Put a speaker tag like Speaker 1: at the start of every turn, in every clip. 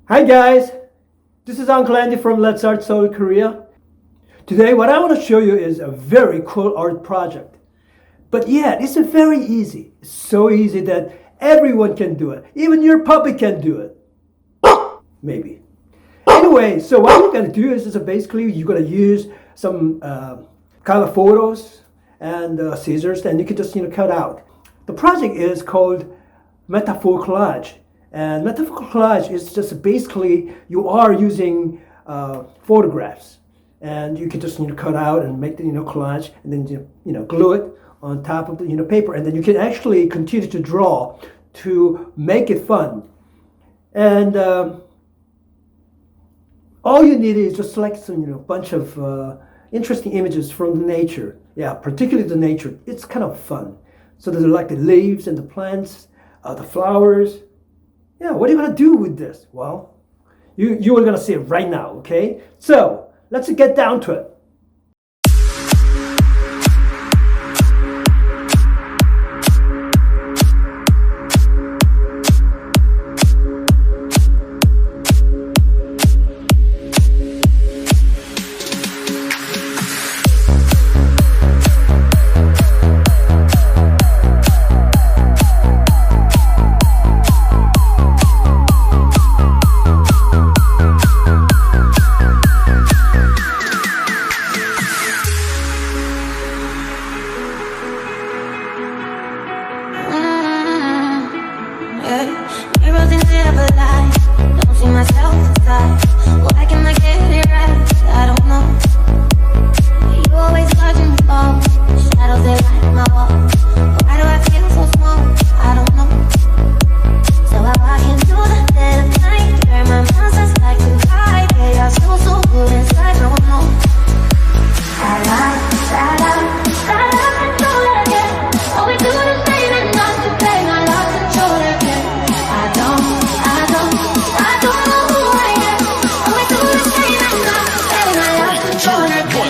Speaker 1: Hi guys, this is Uncle Andy from Let's Art Seoul, Korea. Today what I want to show you is a very cool art project. But yeah, it's very easy. It's so easy that everyone can do it. Even your puppy can do it. Maybe. Anyway, so what you're going to do is basically you're going to use some color photos and scissors, and you can just cut out. The project is called Metaphor Collage. And metaphor collage is just basically you are using photographs, and you can just cut out and make the collage, and then glue it on top of the paper, and then you can actually continue to draw to make it fun. And all you need is just select some bunch of interesting images from the nature. Yeah, particularly the nature. It's kind of fun. So there's like the leaves and the plants, the flowers. Yeah, what are you going to do with this? Well, you are going to see it right now, okay? So, let's get down to it.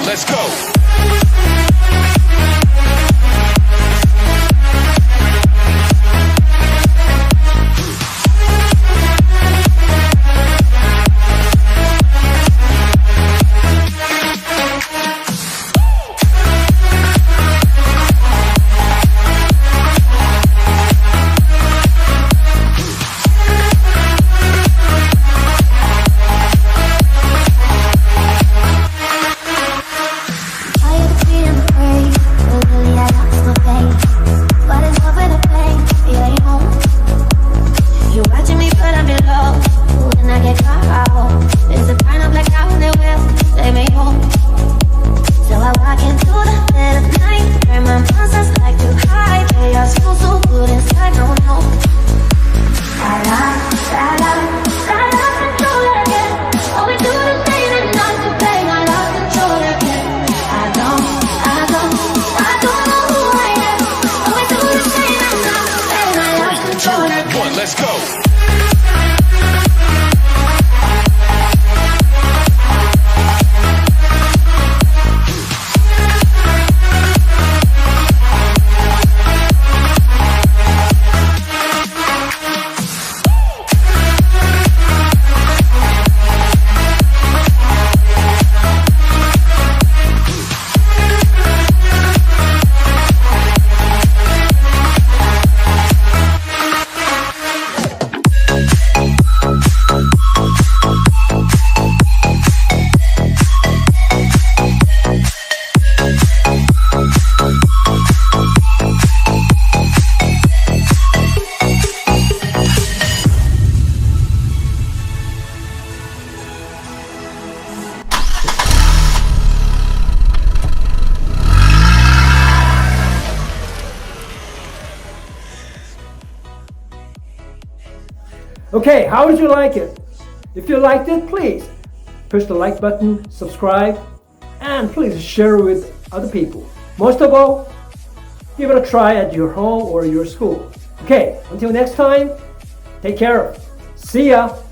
Speaker 2: Let's go. Let's go.
Speaker 1: Okay, how did you like it? If you liked it, please push the like button, subscribe, and please share with other people. Most of all, give it a try at your home or your school. Okay, until next time, take care. See ya.